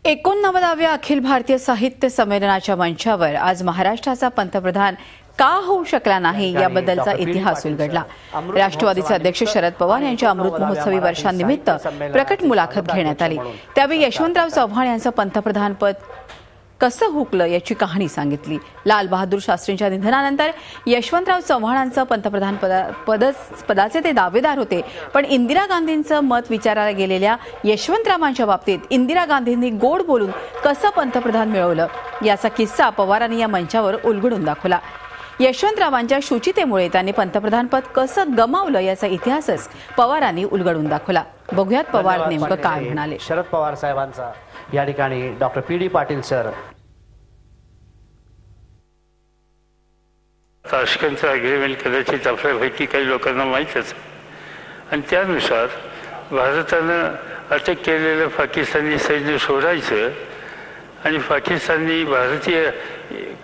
89व्या अखिल भारतीय साहित्य संमेलनाच्या मंचावर आज महाराष्ट्राचा पंतप्रधान का होऊ शकला नाही याबद्दलचा इतिहास उलगडला। राष्ट्रवादीचे अध्यक्ष शरद पवार यांच्या अमृत महोत्सवी वर्षानिमित्त प्रकट मुलाखत घेण्यात आली। त्यावेळी यशवंतराव चव्हाण यांचं पंतप्रधानपद कसं हुकलं याची कहाणी सांगितली। लाल बहादूर शास्त्रींच्या निधनानंतर यशवंतराव चव्हाणांचं पंतप्रधान पदाचे ते दावेदार होते, पण इंदिरा गांधींचं मत विचारायला गेलेल्या यशवंतरावांच्या बाबतीत इंदिरा गांधींनी गोड बोलून कसं पंतप्रधान मिळवलं याचा किस्सा पवारांनी या मंचावर उलगडून दाखवला। यशवंतरावांच्या शुचितेमुळे त्यांनी पंतप्रधानपद कसं गमावलं याचा इतिहासच पवारांनी उलगडून दाखवला। बघूयात पवार नेमकं काय म्हणाले। शरद पवार साहेबांचा या ठिकाणी डॉक्टर पी.डी. पाटील सर। ताश्कंतचं अग्रीमेंट कदाचित आपल्यापैकी काही लोकांना माहीत असेल आणि त्यानुसार भारतानं अटक केलेलं पाकिस्तानी सैन्य सोडायचं आणि पाकिस्तानी भारतीय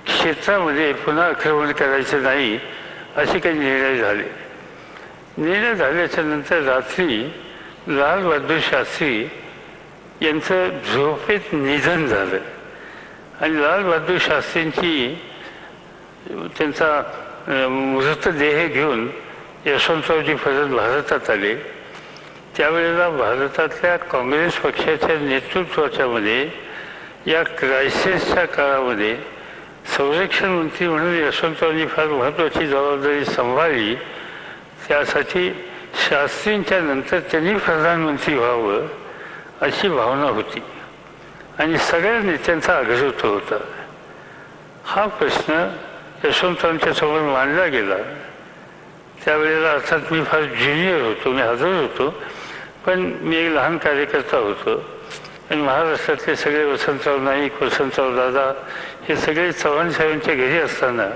क्षेत्रामध्ये पुन्हा आक्रमण करायचं नाही असे काही निर्णय झाले। निर्णय झाल्याच्या नंतर रात्री लाल बहादूर शास्त्री यांचं झोपेत निधन झालं आणि लाल बहादूर शास्त्रींची त्यांचा मृतदेह घेऊन यशवंतरावजी परत भारतात आले। त्यावेळेला भारतातल्या काँग्रेस पक्षाच्या नेतृत्वाच्या मध्ये या क्रायसिसच्या काळामध्ये संरक्षण मंत्री म्हणून यशवंतरावजी फार महत्त्वाची जबाबदारी सांभाळली। त्यासाठी शास्त्रींच्या नंतर त्यांनी प्रधानमंत्री व्हावं अशी भावना होती आणि सगळ्या नेत्यांचा आग्रह होता। हा प्रश्न यशवंतरावांच्या समोर मांडला गेला। त्यावेळेला अर्थात मी फार ज्युनियर होतो, मी हजर होतो, पण मी एक लहान कार्यकर्ता होतो आणि महाराष्ट्रातले सगळे वसंतराव नाईक, वसंतराव दादा हे सगळे चव्हाण साहेबांच्या घरी असताना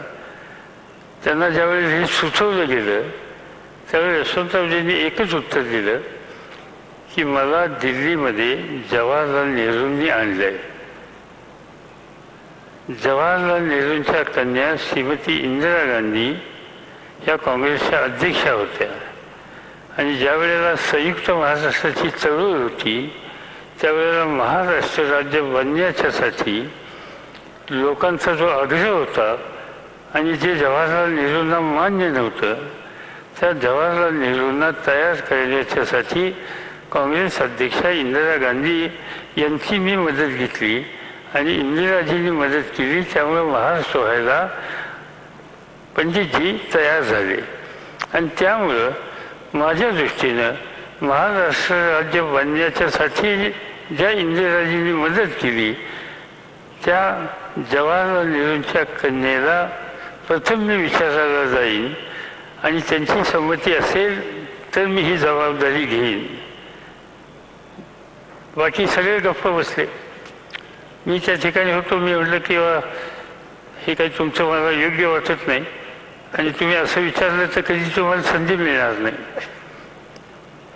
त्यांना ज्यावेळेस हे सुचवलं गेलं त्यावेळी यशवंतरावजींनी एकच उत्तर दिलं की मला दिल्लीमध्ये जवाहरलाल नेहरूंनी आणलंय। जवाहरलाल नेहरूंच्या कन्या श्रीमती इंदिरा गांधी या काँग्रेसच्या अध्यक्षा होत्या आणि ज्या वेळेला संयुक्त महाराष्ट्राची चळवळ होती त्यावेळेला महाराष्ट्र राज्य बनण्याच्यासाठी लोकांचा जो आग्रह होता आणि जे जवाहरलाल नेहरूंना मान्य नव्हतं त्या जवाहरलाल नेहरूंना तयार करण्याच्यासाठी काँग्रेस अध्यक्षा इंदिरा गांधी यांची मी मदत घेतली आणि इंदिराजींनी मदत केली। त्यामुळे महाराष्ट्र व्हायला पंडितजी तयार झाले आणि त्यामुळं माझ्या दृष्टीनं महाराष्ट्र राज्य बनण्याच्यासाठी ज्या इंदिराजींनी मदत केली त्या जवाहरलाल नेहरूंच्या कन्येला प्रथम मी विचारायला जाईन आणि त्यांची संमती असेल तर मी ही जबाबदारी घेईन। बाकी सगळे गप्प बसले। मी त्या ठिकाणी होतो। मी म्हटलं की हे काही तुमचं मला योग्य वाटत नाही आणि तुम्ही असं विचारलं तर कधी तुम्हाला संधी मिळणार नाही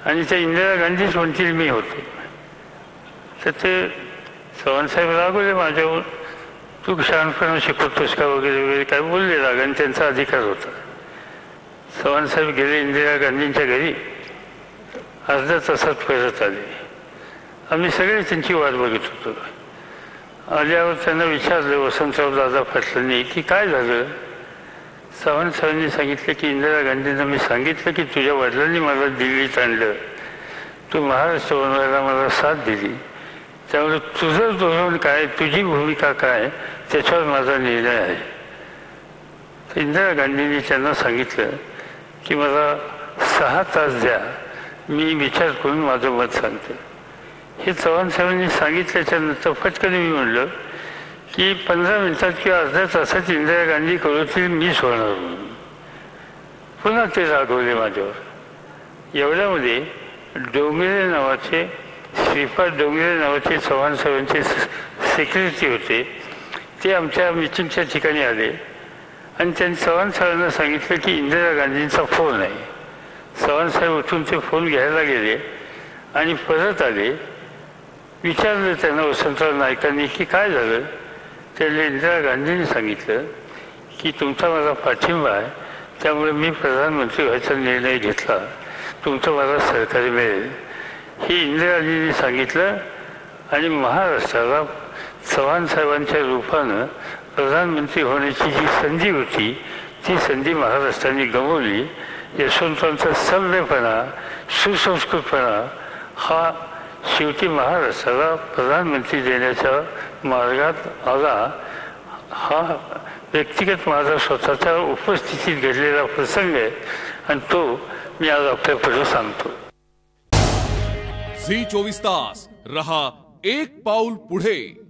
आणि त्या इंदिरा गांधीच म्हणतील मी होते। तर ते चव्हाणसाहेब रागवले माझ्यावर, तू शहाणपणा शिकवतोस का वगैरे वगैरे काय बोलले राग आणि त्यांचा अधिकार होता। चव्हाणसाहेब गेले इंदिरा गांधींच्या घरी, अर्ध्या तासात परत आले। आम्ही सगळे त्यांची वाट बघत होतो। आल्यावर त्यांना विचारलं वसंतराव दादा पाटलांनी की काय झालं। चव्हाण साहेबांनी सांगितलं की इंदिरा गांधींना मी सांगितलं की तुझ्या वडिलांनी मला दिल्लीत आणलं, तू महाराष्ट्र बनवायला मला साथ दिली, त्यामुळे तुझं धोरण काय, तुझी भूमिका काय त्याच्यावर माझा निर्णय आहे। तर इंदिरा गांधींनी त्यांना सांगितलं की मला 6 तास द्या, मी विचार करून माझं मत सांगते। हे चव्हाण साहेबांनी सांगितल्याच्या नंतर फटकन मी म्हणलं की 15 मिनिटात किंवा अर्ध्या तासात इंदिरा गांधी कळवतील मीच होणार म्हणून। पुन्हा ते रागवले माझ्यावर। एवढ्यामध्ये डोंगरे नावाचे, श्रीपाद डोंगरे नावाचे चव्हाण साहेबांचे सेक्रेटरी होते, ते आमच्या मिटिंगच्या ठिकाणी आले आणि त्यांनी चव्हाण साहेबांना सांगितलं की इंदिरा गांधींचा फोन आहे। चव्हाण साहेब उठून ते फोन घ्यायला गेले आणि परत आले। विचारलं त्यांना वसंतराव नाईकांनी की काय झालं। त्याला इंदिरा गांधींनी सांगितलं की तुमचा मला पाठिंबा आहे, त्यामुळे मी प्रधानमंत्री व्हायचा निर्णय घेतला, तुमचं मला सहकार्य मिळेल। हे इंदिराजींनी सांगितलं आणि महाराष्ट्राला चव्हाण साहेबांच्या रूपानं प्रधानमंत्री होण्याची जी संधी होती ती संधी महाराष्ट्राने गमावली. यशवंतांचा सभ्यपणा सुसंस्कृतपणा हा शेवटी महाराष्ट्राला प्रधानमंत्री देण्याच्या मार्गात आला. हा व्यक्तिगत माझा स्वतःच्या उपस्थितीत घडलेला प्रसंग आहे आणि तो मी आज आपल्यापुढे सांगतो. झी 24 तास रहा एक पाऊल पुढे.